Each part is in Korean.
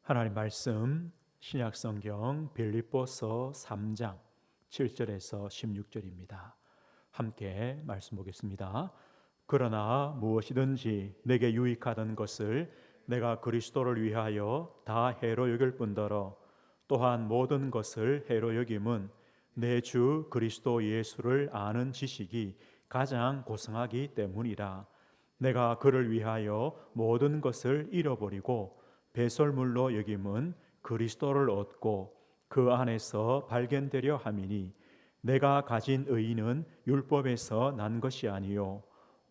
하나님 말씀 신약성경 빌립보서 3장 7절에서 16절입니다. 함께 말씀 보겠습니다. 그러나 무엇이든지 내게 유익하던 것을 내가 그리스도를 위하여 다 해로 여길 뿐더러 또한 모든 것을 해로 여김은 내 주 그리스도 예수를 아는 지식이 가장 고상하기 때문이라. 내가 그를 위하여 모든 것을 잃어버리고 배설물로 여김은 그리스도를 얻고 그 안에서 발견되려 함이니 내가 가진 의의는 율법에서 난 것이 아니요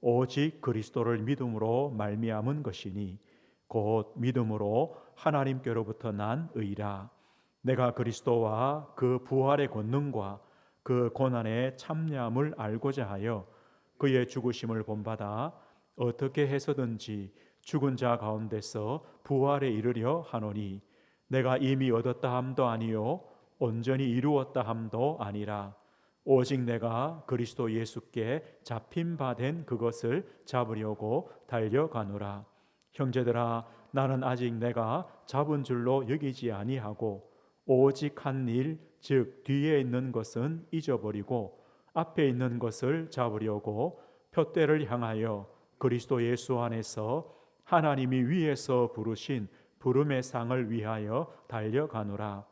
오직 그리스도를 믿음으로 말미암은 것이니 곧 믿음으로 하나님께로부터 난 의라. 내가 그리스도와 그 부활의 권능과 그 고난의 참여함을 알고자 하여 그의 죽으심을 본받아 어떻게 해서든지 죽은 자 가운데서 부활에 이르려 하노니 내가 이미 얻었다 함도 아니요 온전히 이루었다 함도 아니라 오직 내가 그리스도 예수께 잡힌 바 된 그것을 잡으려고 달려가노라. 형제들아, 나는 아직 내가 잡은 줄로 여기지 아니하고 오직 한 일, 즉 뒤에 있는 것은 잊어버리고 앞에 있는 것을 잡으려고 표대를 향하여 그리스도 예수 안에서 하나님이 위에서 부르신 부름의 상을 위하여 달려가노라.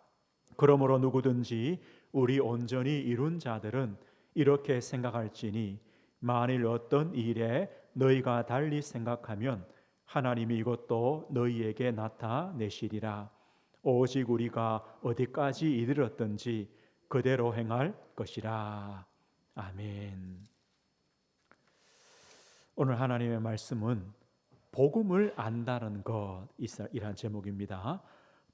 그러므로 누구든지 우리 온전히 이룬 자들은 이렇게 생각할지니 만일 어떤 일에 너희가 달리 생각하면 하나님이 이것도 너희에게 나타내시리라. 오직 우리가 어디까지 이르렀든지 그대로 행할 것이라. 아멘. 오늘 하나님의 말씀은 복음을 안다는 것이란 제목입니다.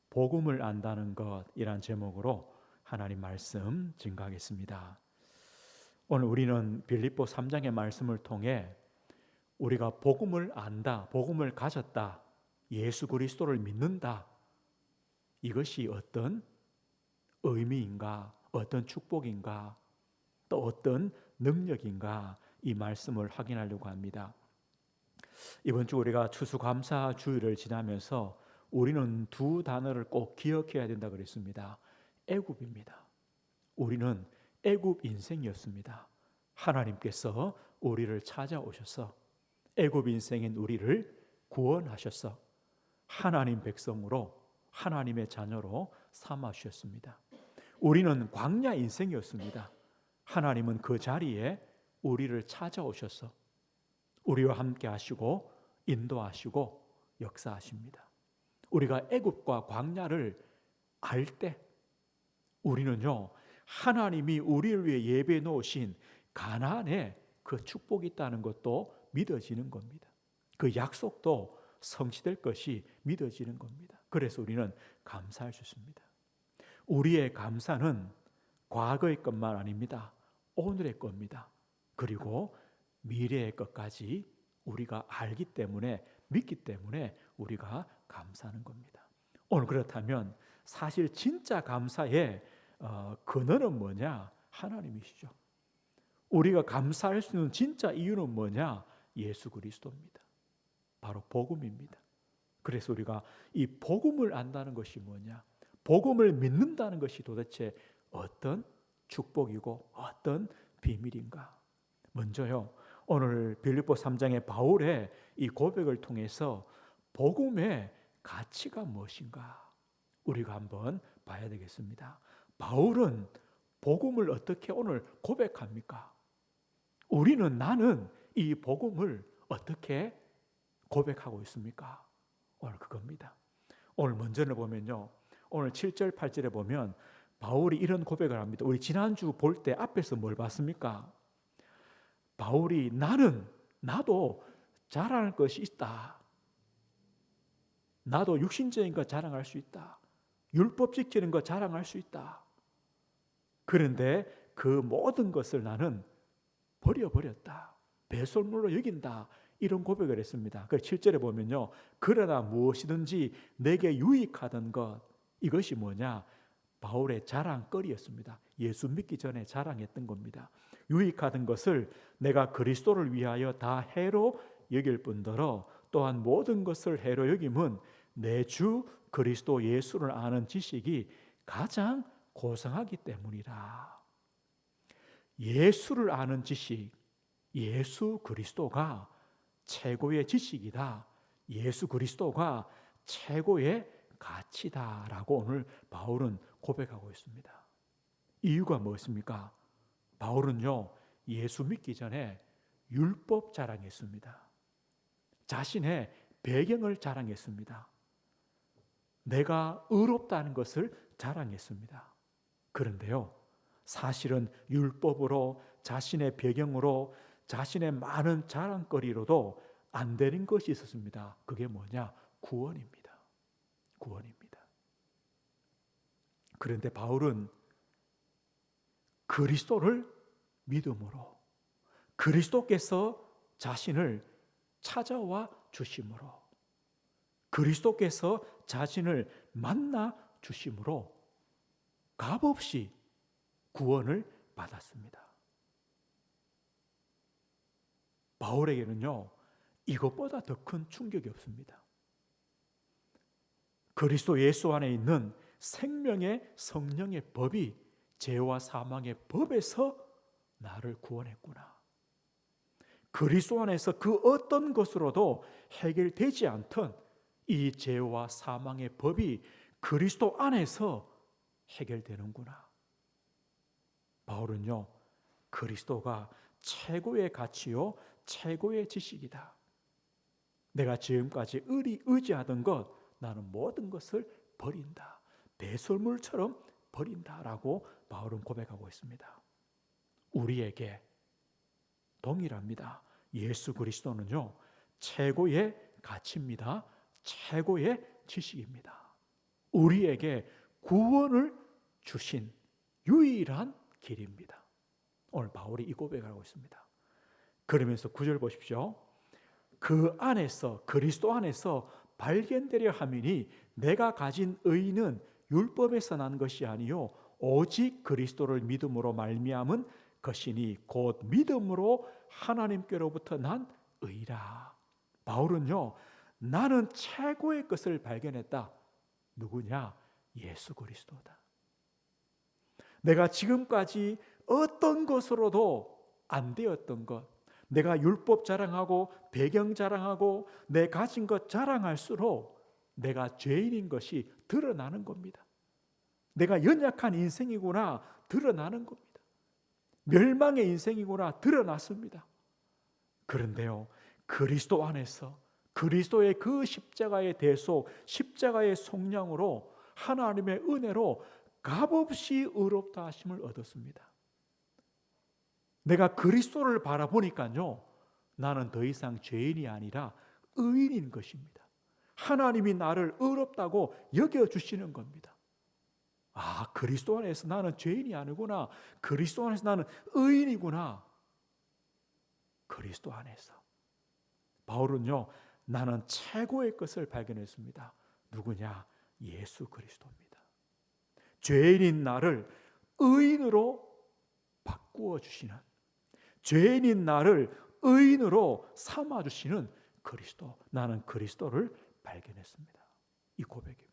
복음을 안다는 것이란 제목으로 하나님 말씀 증거하겠습니다. 오늘 우리는 빌립보 3장의 말씀을 통해 우리가 복음을 안다, 복음을 가졌다, 예수 그리스도를 믿는다, 이것이 어떤 의미인가, 어떤 축복인가, 또 어떤 능력인가, 이 말씀을 확인하려고 합니다. 이번 주 우리가 추수감사 주일을 지나면서 우리는 두 단어를 꼭 기억해야 된다 그랬습니다. 애굽입니다. 우리는 애굽 인생이었습니다. 하나님께서 우리를 찾아오셔서 애굽 인생인 우리를 구원하셔서 하나님 백성으로, 하나님의 자녀로 삼아 주셨습니다. 우리는 광야 인생이었습니다. 하나님은 그 자리에 우리를 찾아오셔서 우리와 함께 하시고 인도하시고 역사하십니다. 우리가 애굽과 광야를 알 때 우리는요, 하나님이 우리를 위해 예배해 놓으신 가나안에 그 축복이 있다는 것도 믿어지는 겁니다. 그 약속도 성취될 것이 믿어지는 겁니다. 그래서 우리는 감사할 수 있습니다. 우리의 감사는 과거의 것만 아닙니다. 오늘의 겁니다. 그리고 미래의 것까지 우리가 알기 때문에, 믿기 때문에 우리가 감사하는 겁니다. 오늘 그렇다면 사실 진짜 감사의 근원은 뭐냐? 하나님이시죠. 우리가 감사할 수 있는 진짜 이유는 뭐냐? 예수 그리스도입니다. 바로 복음입니다. 그래서 우리가 이 복음을 안다는 것이 뭐냐? 복음을 믿는다는 것이 도대체 어떤 축복이고 어떤 비밀인가? 먼저요, 오늘 빌립보 3장의 바울의 이 고백을 통해서 복음의 가치가 무엇인가 우리가 한번 봐야 되겠습니다. 바울은 복음을 어떻게 오늘 고백합니까? 나는 이 복음을 어떻게 고백하고 있습니까? 오늘 그겁니다. 오늘 먼저는 보면요, 오늘 7절 8절에 보면 바울이 이런 고백을 합니다. 우리 지난주 볼 때 앞에서 뭘 봤습니까? 바울이 나도 자랑할 것이 있다. 나도 육신적인 것 자랑할 수 있다. 율법 지키는 것 자랑할 수 있다. 그런데 그 모든 것을 나는 버려버렸다. 배설물로 여긴다. 이런 고백을 했습니다. 그 7절에 보면요, 그러나 무엇이든지 내게 유익하던 것, 이것이 뭐냐? 바울의 자랑거리였습니다. 예수 믿기 전에 자랑했던 겁니다. 유익하던 것을 내가 그리스도를 위하여 다 해로 여길 뿐더러 또한 모든 것을 해로 여김은 내 주 그리스도 예수를 아는 지식이 가장 고상하기 때문이라. 예수를 아는 지식, 예수 그리스도가 최고의 지식이다. 예수 그리스도가 최고의 가치다라고 오늘 바울은 고백하고 있습니다. 이유가 무엇입니까? 바울은요, 예수 믿기 전에 율법 자랑했습니다. 자신의 배경을 자랑했습니다. 내가 의롭다는 것을 자랑했습니다. 그런데요, 사실은 율법으로, 자신의 배경으로, 자신의 많은 자랑거리로도 안 되는 것이 있었습니다. 그게 뭐냐? 구원입니다. 구원입니다. 그런데 바울은 그리스도를 믿음으로, 그리스도께서 자신을 찾아와 주심으로, 그리스도께서 자신을 만나 주심으로 값없이 구원을 받았습니다. 바울에게는요, 이것보다 더 큰 충격이 없습니다. 그리스도 예수 안에 있는 생명의 성령의 법이 죄와 사망의 법에서 나를 구원했구나. 그리스도 안에서 그 어떤 것으로도 해결되지 않던 이 죄와 사망의 법이 그리스도 안에서 해결되는구나. 바울은요, 그리스도가 최고의 가치요, 최고의 지식이다. 내가 지금까지 의지하던 것, 나는 모든 것을 버린다. 배설물처럼 버린다라고 바울은 고백하고 있습니다. 우리에게 동일합니다. 예수 그리스도는요, 최고의 가치입니다. 최고의 지식입니다. 우리에게 구원을 주신 유일한 길입니다. 오늘 바울이 이 고백하고 있습니다. 그러면서 9절 보십시오. 그 안에서, 그리스도 안에서 발견되려 함이니 내가 가진 의는 율법에서 난 것이 아니요 오직 그리스도를 믿음으로 말미암은 것이니 곧 믿음으로 하나님께로부터 난 의라. 바울은요, 나는 최고의 것을 발견했다. 누구냐? 예수 그리스도다. 내가 지금까지 어떤 것으로도 안 되었던 것, 내가 율법 자랑하고 배경 자랑하고 내 가진 것 자랑할수록 내가 죄인인 것이 드러나는 겁니다. 내가 연약한 인생이구나 드러나는 겁니다. 멸망의 인생이구나 드러났습니다. 그런데요, 그리스도 안에서 그리스도의 그 십자가의 대속, 십자가의 속량으로 하나님의 은혜로 값없이 의롭다 하심을 얻었습니다. 내가 그리스도를 바라보니까요, 나는 더 이상 죄인이 아니라 의인인 것입니다. 하나님이 나를 의롭다고 여겨주시는 겁니다. 아, 그리스도 안에서 나는 죄인이 아니구나. 그리스도 안에서 나는 의인이구나. 그리스도 안에서. 바울은요, 나는 최고의 것을 발견했습니다. 누구냐? 예수 그리스도입니다. 죄인인 나를 의인으로 바꾸어 주시는, 죄인인 나를 의인으로 삼아 주시는 그리스도. 나는 그리스도를 발견했습니다. 이 고백입니다.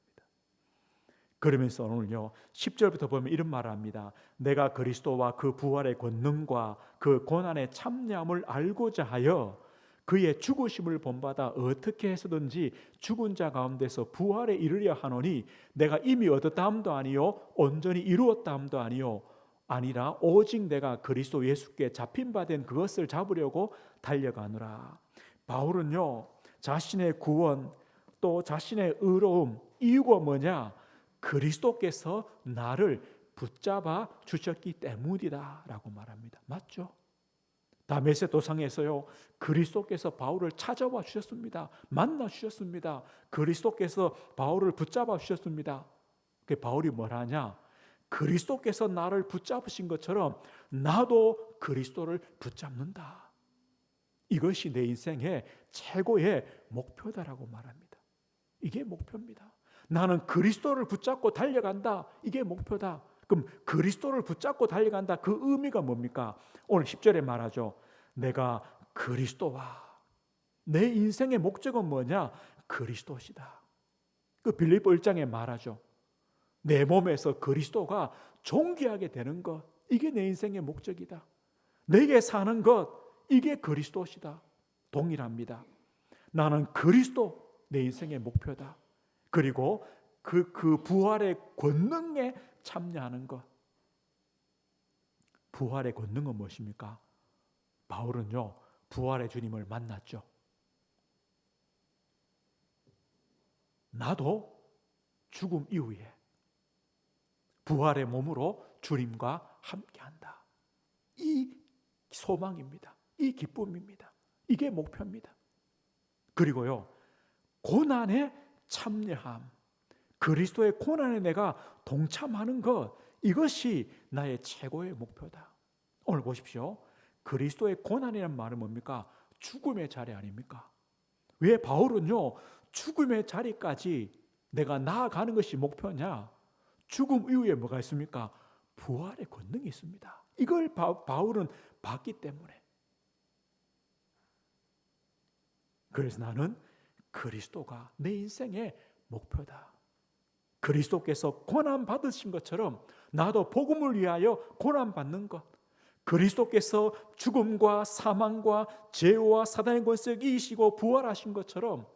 그러면서 오늘요 10절부터 보면 이런 말을 합니다. 내가 그리스도와 그 부활의 권능과 그 고난의 참념을 알고자 하여 그의 죽으심을 본받아 어떻게 해서든지 죽은 자 가운데서 부활에 이르려 하노니 내가 이미 얻었다 함도 아니요 온전히 이루었다 함도 아니요 아니라 오직 내가 그리스도 예수께 잡힌 바 된 그것을 잡으려고 달려가노라. 바울은요, 자신의 구원 또 자신의 의로움, 이유가 뭐냐? 그리스도께서 나를 붙잡아 주셨기 때문이다 라고 말합니다. 맞죠? 다메섹 도상에서요, 그리스도께서 바울을 찾아와 주셨습니다. 만나 주셨습니다. 그리스도께서 바울을 붙잡아 주셨습니다. 그 바울이 뭘 하냐? 그리스도께서 나를 붙잡으신 것처럼 나도 그리스도를 붙잡는다. 이것이 내 인생의 최고의 목표다라고 말합니다. 이게 목표입니다. 나는 그리스도를 붙잡고 달려간다. 이게 목표다. 그럼 그리스도를 붙잡고 달려간다. 그 의미가 뭡니까? 오늘 10절에 말하죠. 내가 그리스도와 내 인생의 목적은 뭐냐? 그리스도시다. 그 빌립보 1장에 말하죠. 내 몸에서 그리스도가 존귀하게 되는 것, 이게 내 인생의 목적이다. 내게 사는 것, 이게 그리스도시다. 동일합니다. 나는 그리스도, 내 인생의 목표다. 그리고 그 부활의 권능에 참여하는 것. 부활의 권능은 무엇입니까? 바울은요, 부활의 주님을 만났죠. 나도 죽음 이후에 부활의 몸으로 주님과 함께한다. 이 소망입니다. 이 기쁨입니다. 이게 목표입니다. 그리고요, 고난에 참여함, 그리스도의 고난에 내가 동참하는 것, 이것이 나의 최고의 목표다. 오늘 보십시오. 그리스도의 고난이라는 말은 뭡니까? 죽음의 자리 아닙니까? 왜 바울은요, 죽음의 자리까지 내가 나아가는 것이 목표냐? 죽음 이후에 뭐가 있습니까? 부활의 권능이 있습니다. 이걸 바울은 봤기 때문에. 그래서 나는 그리스도가 내 인생의 목표다. 그리스도께서 고난 받으신 것처럼 나도 복음을 위하여 고난 받는 것, 그리스도께서 죽음과 사망과 죄와 사단의 권세를 이기시고 부활하신 것처럼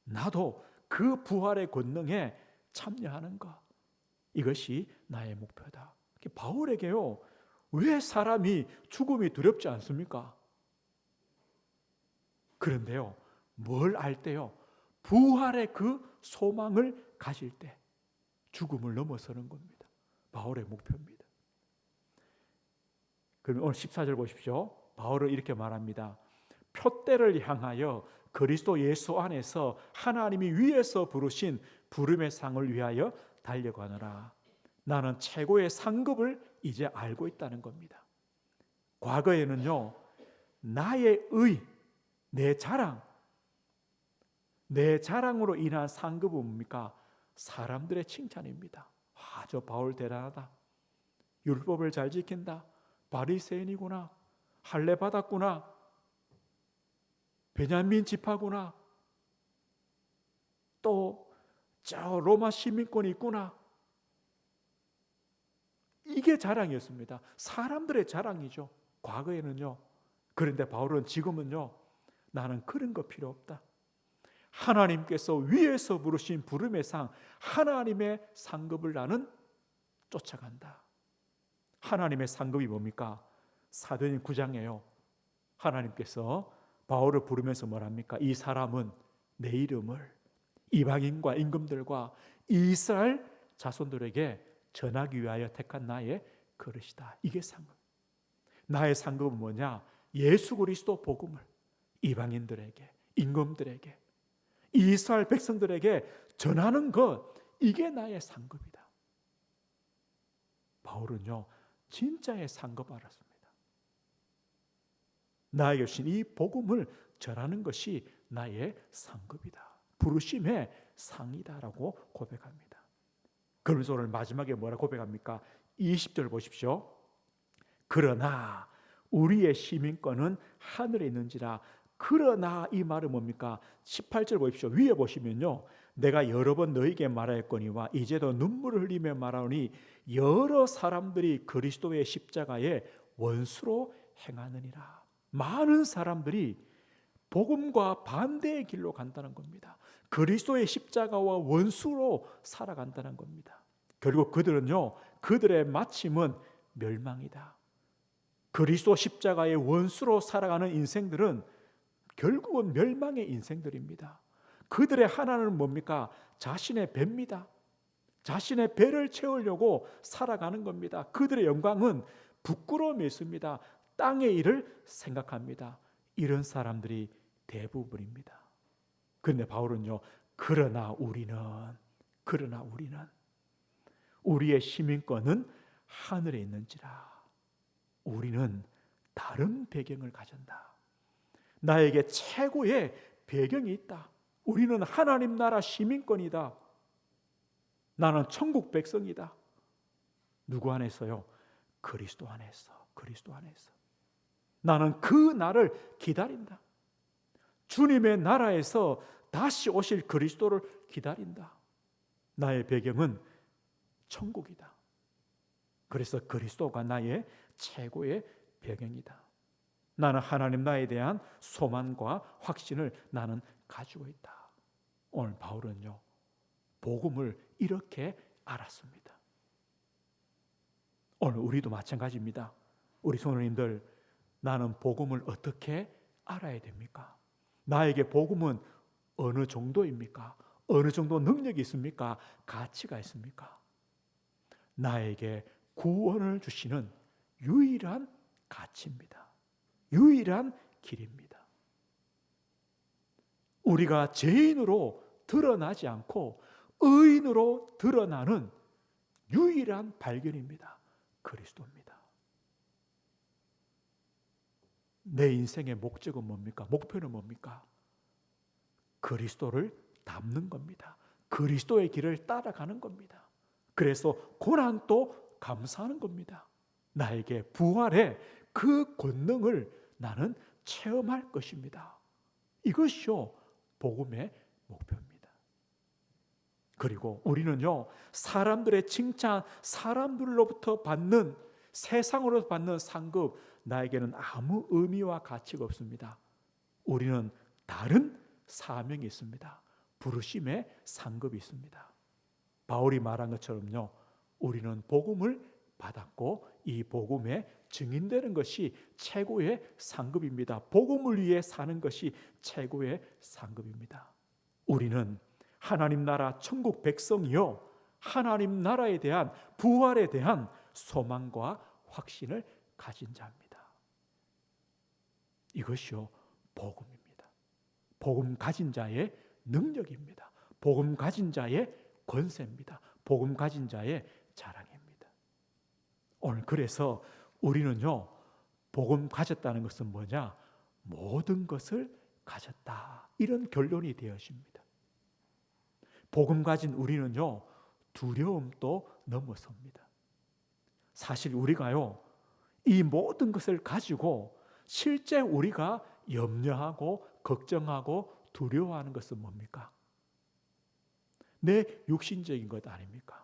나도 그 부활의 권능에 참여하는 것, 이것이 나의 목표다. 바울에게요, 왜 사람이 죽음이 두렵지 않습니까? 그런데요, 뭘 알 때요? 부활의 그 소망을 가질 때 죽음을 넘어서는 겁니다. 바울의 목표입니다. 그럼 오늘 14절 보십시오. 바울은 이렇게 말합니다. 표대를 향하여 그리스도 예수 안에서 하나님이 위에서 부르신 부름의 상을 위하여 달려가노라. 나는 최고의 상급을 이제 알고 있다는 겁니다. 과거에는요, 나의 의, 내 자랑으로 인한 상급은 뭡니까? 사람들의 칭찬입니다. 아, 저 바울 대단하다. 율법을 잘 지킨다. 바리새인이구나. 할례 받았구나. 베냐민 지파구나. 또 저 로마 시민권이 있구나. 이게 자랑이었습니다. 사람들의 자랑이죠. 과거에는요. 그런데 바울은 지금은요, 나는 그런 거 필요 없다. 하나님께서 위에서 부르신 부름의 상, 하나님의 상급을 나는 쫓아간다. 하나님의 상급이 뭡니까? 사도행 9장에요. 하나님께서 바울을 부르면서 뭐랍니까? 이 사람은 내 이름을 이방인과 임금들과 이스라엘 자손들에게 전하기 위하여 택한 나의 그릇이다. 이게 상급. 나의 상급은 뭐냐? 예수 그리스도 복음을 이방인들에게, 임금들에게, 이스라엘 백성들에게 전하는 것, 이게 나의 상급이다. 바울은요, 진짜의 상급 알았습니다. 나에게 주신 이 복음을 전하는 것이 나의 상급이다. 부르심의 상이다라고 고백합니다. 그러면서 오늘 마지막에 뭐라 고백합니까? 20절 보십시오. 그러나 우리의 시민권은 하늘에 있는지라. 그러나 이 말은 뭡니까? 18절 보십시오. 위에 보시면요, 내가 여러 번 너에게 말하였거니와 이제도 눈물을 흘리며 말하노니 여러 사람들이 그리스도의 십자가에 원수로 행하느니라. 많은 사람들이 복음과 반대의 길로 간다는 겁니다. 그리스도의 십자가와 원수로 살아간다는 겁니다. 결국 그들은요, 그들의 마침은 멸망이다. 그리스도 십자가의 원수로 살아가는 인생들은 결국은 멸망의 인생들입니다. 그들의 하나는 뭡니까? 자신의 배입니다. 자신의 배를 채우려고 살아가는 겁니다. 그들의 영광은 부끄러움이 있습니다. 땅의 일을 생각합니다. 이런 사람들이 대부분입니다. 그런데 바울은요, 그러나 우리는 우리의 시민권은 하늘에 있는지라. 우리는 다른 배경을 가진다. 나에게 최고의 배경이 있다. 우리는 하나님 나라 시민권이다. 나는 천국 백성이다. 누구 안에서요? 그리스도 안에서. 나는 그 날을 기다린다. 주님의 나라에서 다시 오실 그리스도를 기다린다. 나의 배경은 천국이다. 그래서 그리스도가 나의 최고의 배경이다. 나는 하나님 나에 대한 소망과 확신을 나는 가지고 있다. 오늘 바울은요, 복음을 이렇게 알았습니다. 오늘 우리도 마찬가지입니다. 우리 성도님들, 나는 복음을 어떻게 알아야 됩니까? 나에게 복음은 어느 정도입니까? 어느 정도 능력이 있습니까? 가치가 있습니까? 나에게 구원을 주시는 유일한 가치입니다. 유일한 길입니다. 우리가 죄인으로 드러나지 않고 의인으로 드러나는 유일한 발견입니다. 그리스도입니다. 내 인생의 목적은 뭡니까? 목표는 뭡니까? 그리스도를 닮는 겁니다. 그리스도의 길을 따라가는 겁니다. 그래서 고난도 감사하는 겁니다. 나에게 부활의 그 권능을 나는 체험할 것입니다. 이것이요, 복음의 목표입니다. 그리고 우리는요, 사람들의 칭찬, 사람들로부터 받는, 세상으로부터 받는 상급, 나에게는 아무 의미와 가치가 없습니다. 우리는 다른 사명이 있습니다. 부르심의 상급이 있습니다. 바울이 말한 것처럼요, 우리는 복음을 받았고 이 복음에 증인되는 것이 최고의 상급입니다. 복음을 위해 사는 것이 최고의 상급입니다. 우리는 하나님 나라 천국 백성이요, 하나님 나라에 대한 부활에 대한 소망과 확신을 가진 자입니다. 이것이요, 복음입니다. 복음 가진 자의 능력입니다. 복음 가진 자의 권세입니다. 복음 가진 자의 자랑입니다. 오늘 그래서 우리는요, 복음 가졌다는 것은 뭐냐? 모든 것을 가졌다, 이런 결론이 되어집니다. 복음 가진 우리는요, 두려움도 넘어섭니다. 사실 우리가요, 이 모든 것을 가지고 실제 우리가 염려하고 걱정하고 두려워하는 것은 뭡니까? 내 육신적인 것 아닙니까?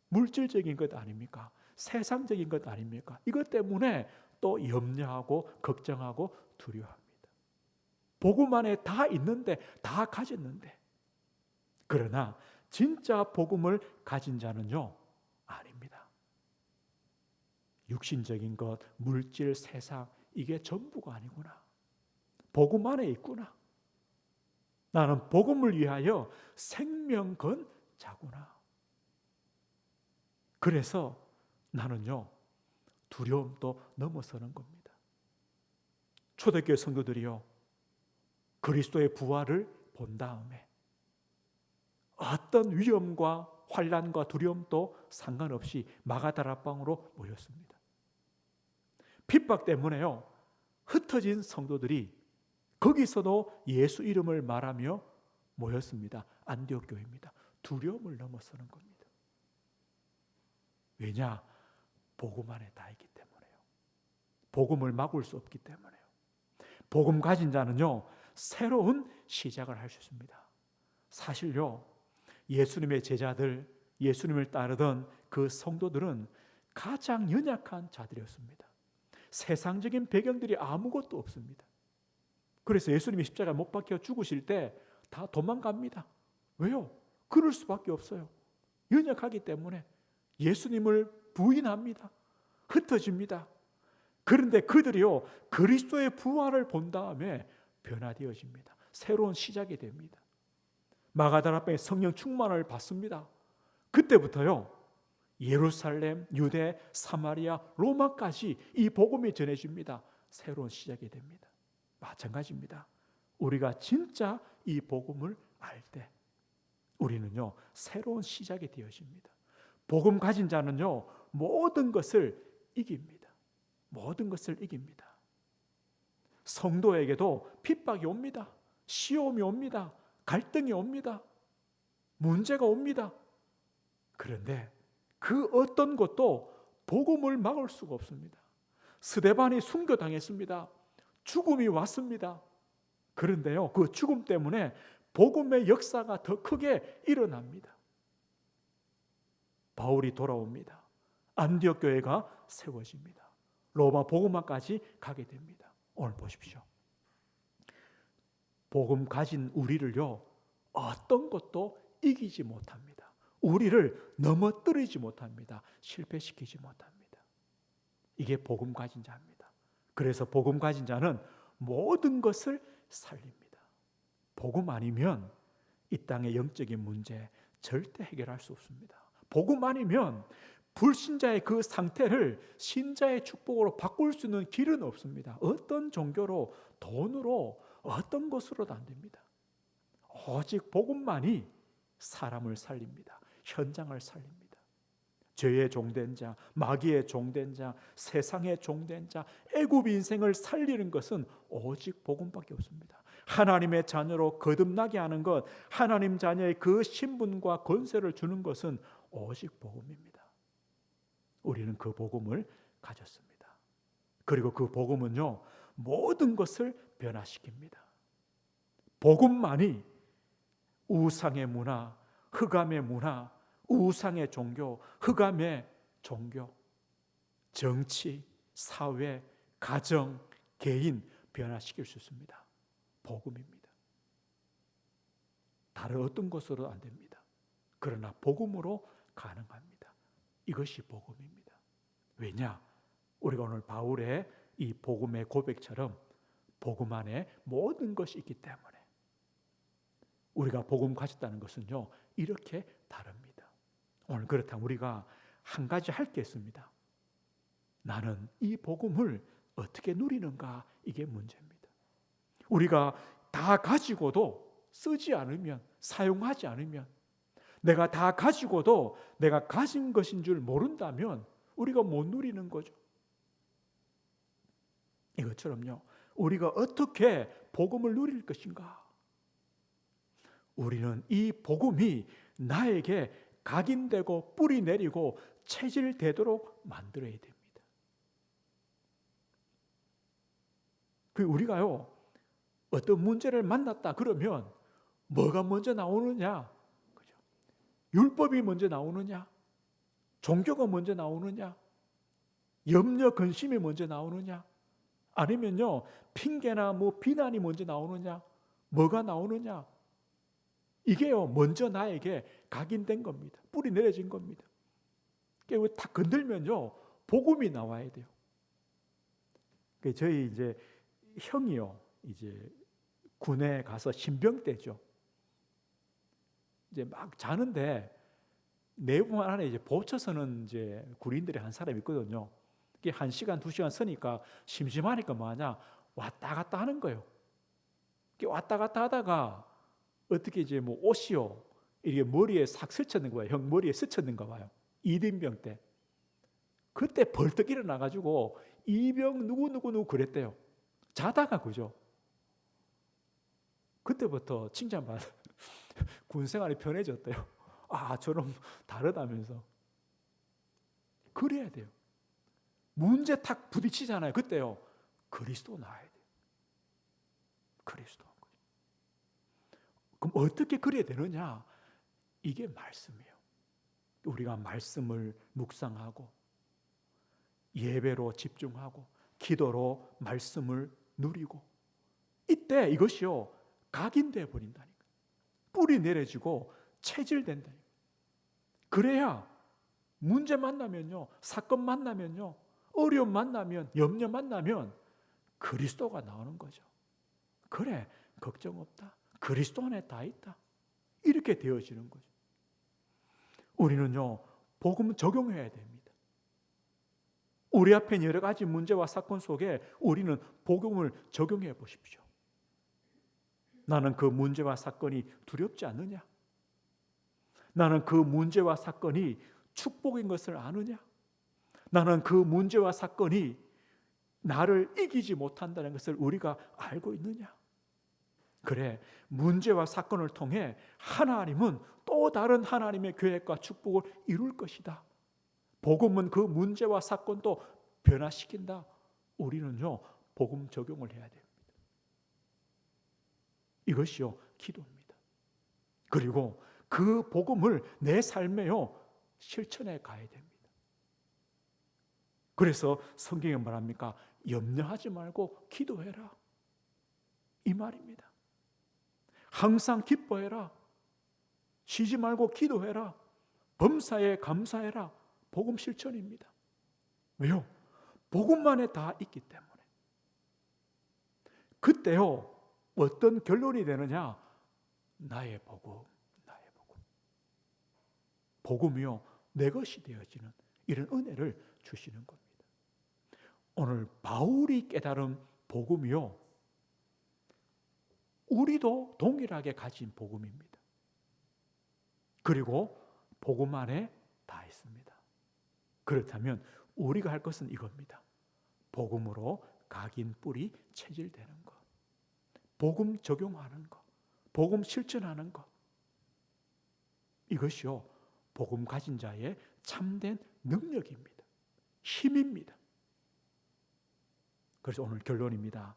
물질적인 것 아닙니까? 세상적인 것 아닙니까? 이것 때문에 또 염려하고 걱정하고 두려워합니다. 복음 안에 다 있는데, 다 가졌는데. 그러나 진짜 복음을 가진 자는요, 아닙니다. 육신적인 것, 물질, 세상, 이게 전부가 아니구나. 복음 안에 있구나. 나는 복음을 위하여 생명 건 자구나. 그래서 나는요, 두려움도 넘어서는 겁니다. 초대교회 성도들이요, 그리스도의 부활을 본 다음에 어떤 위험과 환난과 두려움도 상관없이 마가다락방으로 모였습니다. 핍박 때문에요, 흩어진 성도들이 거기서도 예수 이름을 말하며 모였습니다. 안디옥 교회입니다. 두려움을 넘어서는 겁니다. 왜냐? 복음 안에 다 있기 때문에요. 복음을 막을 수 없기 때문에요. 복음 가진 자는요, 새로운 시작을 할 수 있습니다. 사실요, 예수님의 제자들, 예수님을 따르던 그 성도들은 가장 연약한 자들이었습니다. 세상적인 배경들이 아무것도 없습니다. 그래서 예수님이 십자가에 못 박혀 죽으실 때 다 도망갑니다. 왜요? 그럴 수밖에 없어요. 연약하기 때문에 예수님을 부인합니다. 흩어집니다. 그런데 그들이요, 그리스도의 부활을 본 다음에 변화되어집니다. 새로운 시작이 됩니다. 마가다락방에 성령 충만을 받습니다. 그때부터요, 예루살렘, 유대, 사마리아, 로마까지 이 복음이 전해집니다. 새로운 시작이 됩니다. 마찬가지입니다. 우리가 진짜 이 복음을 알 때 우리는요, 새로운 시작이 되어집니다. 복음 가진 자는요, 모든 것을 이깁니다. 모든 것을 이깁니다. 성도에게도 핍박이 옵니다. 시험이 옵니다. 갈등이 옵니다. 문제가 옵니다. 그런데 그 어떤 것도 복음을 막을 수가 없습니다. 스데반이 순교당했습니다. 죽음이 왔습니다. 그런데요, 그 죽음 때문에 복음의 역사가 더 크게 일어납니다. 바울이 돌아옵니다. 안디옥 교회가 세워집니다. 로마 복음화까지 가게 됩니다. 오늘 보십시오. 복음 가진 우리를요, 어떤 것도 이기지 못합니다. 우리를 넘어뜨리지 못합니다. 실패시키지 못합니다. 이게 복음 가진 자입니다. 그래서 복음 가진 자는 모든 것을 살립니다. 복음 아니면 이 땅의 영적인 문제 절대 해결할 수 없습니다. 복음 아니면 불신자의 그 상태를 신자의 축복으로 바꿀 수 있는 길은 없습니다. 어떤 종교로, 돈으로, 어떤 것으로도 안 됩니다. 오직 복음만이 사람을 살립니다. 현장을 살립니다. 죄의 종된 자, 마귀의 종된 자, 세상의 종된 자, 애굽 인생을 살리는 것은 오직 복음밖에 없습니다. 하나님의 자녀로 거듭나게 하는 것, 하나님 자녀의 그 신분과 권세를 주는 것은 오직 복음입니다. 우리는 그 복음을 가졌습니다. 그리고 그 복음은요, 모든 것을 변화시킵니다. 복음만이 우상의 문화, 흑암의 문화, 우상의 종교, 흑암의 종교, 정치, 사회, 가정, 개인 변화시킬 수 있습니다. 복음입니다. 다른 어떤 것으로 안 됩니다. 그러나 복음으로 가능합니다. 이것이 복음입니다. 왜냐? 우리가 오늘 바울의 이 복음의 고백처럼 복음 안에 모든 것이 있기 때문에 우리가 복음 가졌다는 것은요, 이렇게 다릅니다. 오늘 그렇다면 우리가 한 가지 할 게 있습니다. 나는 이 복음을 어떻게 누리는가? 이게 문제입니다. 우리가 다 가지고도 쓰지 않으면, 사용하지 않으면, 내가 다 가지고도 내가 가진 것인 줄 모른다면 우리가 못 누리는 거죠. 이것처럼요, 우리가 어떻게 복음을 누릴 것인가? 우리는 이 복음이 나에게 각인되고 뿌리 내리고 체질되도록 만들어야 됩니다. 우리가요, 어떤 문제를 만났다 그러면 뭐가 먼저 나오느냐? 그죠? 율법이 먼저 나오느냐? 종교가 먼저 나오느냐? 염려, 근심이 먼저 나오느냐? 아니면요, 핑계나 비난이 먼저 나오느냐? 뭐가 나오느냐? 이게요, 먼저 나에게 각인된 겁니다. 뿌리 내려진 겁니다. 다 건들면요, 복음이 나와야 돼요. 저희 이제 형이요, 이제 군에 가서 신병 때죠. 이제 막 자는데 내부 안에 이제 보초서는 이제 군인들이 한 사람 있거든요. 이게 1시간, 2시간 서니까 심심하니까 뭐하냐, 왔다 갔다 하는 거예요. 왔다 갔다 하다가 어떻게 이제 옷이요, 이게 머리에 싹 스쳤는 거예요. 형 머리에 스쳤는가 봐요. 이등병 때. 그때 벌떡 일어나가지고 이병 누구 그랬대요. 자다가, 그죠? 그때부터 칭찬받아. 군생활이 편해졌대요. 아, 저놈 다르다면서. 그래야 돼요. 문제 탁 부딪히잖아요. 그때요, 그리스도 나와야 돼요. 그리스도. 그럼 어떻게 그래야 되느냐? 이게 말씀이에요. 우리가 말씀을 묵상하고 예배로 집중하고 기도로 말씀을 누리고, 이때 이것이요, 각인되어 버린다니까. 뿌리 내려지고 체질된다니까. 그래야 문제 만나면요, 사건 만나면요, 어려움 만나면, 염려 만나면 그리스도가 나오는 거죠. 그래, 걱정 없다. 그리스도 안에 다 있다. 이렇게 되어지는 거죠. 우리는요, 복음 적용해야 됩니다. 우리 앞에 여러 가지 문제와 사건 속에 우리는 복음을 적용해 보십시오. 나는 그 문제와 사건이 두렵지 않느냐? 나는 그 문제와 사건이 축복인 것을 아느냐? 나는 그 문제와 사건이 나를 이기지 못한다는 것을 우리가 알고 있느냐? 그래, 문제와 사건을 통해 하나님은 또 다른 하나님의 계획과 축복을 이룰 것이다. 복음은 그 문제와 사건도 변화시킨다. 우리는요, 복음 적용을 해야 됩니다. 이것이요, 기도입니다. 그리고 그 복음을 내 삶에요, 실천해 가야 됩니다. 그래서 성경에 말합니까? 염려하지 말고 기도해라, 이 말입니다. 항상 기뻐해라, 쉬지 말고 기도해라, 범사에 감사해라. 복음 실천입니다. 왜요? 복음만에 다 있기 때문에. 그때요, 어떤 결론이 되느냐? 나의 복음, 나의 복음. 복음이요, 내 것이 되어지는 이런 은혜를 주시는 겁니다. 오늘 바울이 깨달은 복음이요, 우리도 동일하게 가진 복음입니다. 그리고 복음 안에 다 있습니다. 그렇다면 우리가 할 것은 이겁니다. 복음으로 각인 뿌리 체질되는 것, 복음 적용하는 것, 복음 실천하는 것, 이것이요 복음 가진 자의 참된 능력입니다. 힘입니다. 그래서 오늘 결론입니다.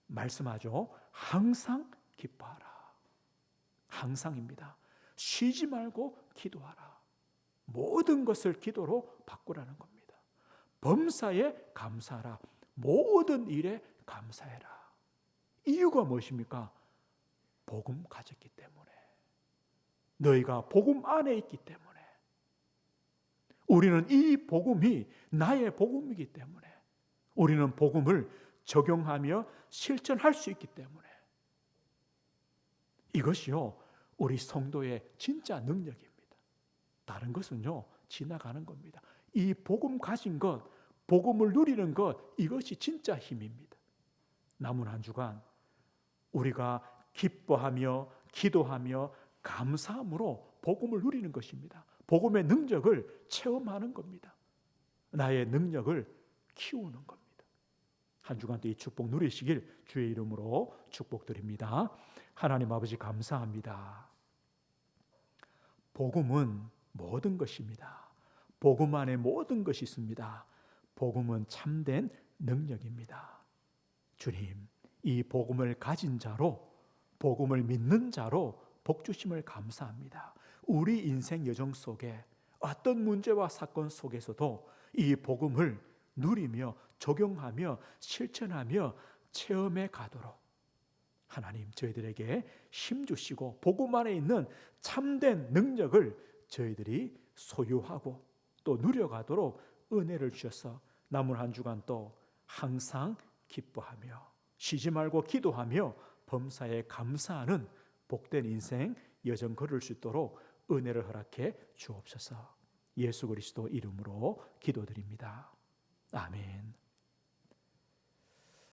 말씀하죠. 항상 기뻐하라. 항상입니다. 쉬지 말고 기도하라. 모든 것을 기도로 바꾸라는 겁니다. 범사에 감사하라. 모든 일에 감사해라. 이유가 무엇입니까? 복음 가졌기 때문에. 너희가 복음 안에 있기 때문에. 우리는 이 복음이 나의 복음이기 때문에. 우리는 복음을 적용하며 실천할 수 있기 때문에. 이것이요, 우리 성도의 진짜 능력입니다. 다른 것은요, 지나가는 겁니다. 이 복음 가진 것, 복음을 누리는 것, 이것이 진짜 힘입니다. 남은 한 주간 우리가 기뻐하며 기도하며 감사함으로 복음을 누리는 것입니다. 복음의 능력을 체험하는 겁니다. 나의 능력을 키우는 겁니다. 한 주간 또 이 축복 누리시길 주의 이름으로 축복드립니다. 하나님 아버지 감사합니다. 복음은 모든 것입니다. 복음 안에 모든 것이 있습니다. 복음은 참된 능력입니다. 주님, 이 복음을 가진 자로, 복음을 믿는 자로 복 주심을 감사합니다. 우리 인생 여정 속에 어떤 문제와 사건 속에서도 이 복음을 누리며 적용하며 실천하며 체험해 가도록 하나님 저희들에게 힘 주시고 복음 안에 있는 참된 능력을 저희들이 소유하고 또 누려가도록 은혜를 주셔서 남은 한 주간 또 항상 기뻐하며 쉬지 말고 기도하며 범사에 감사하는 복된 인생 여정 걸을 수 있도록 은혜를 허락해 주옵소서. 예수 그리스도 이름으로 기도드립니다. 아멘.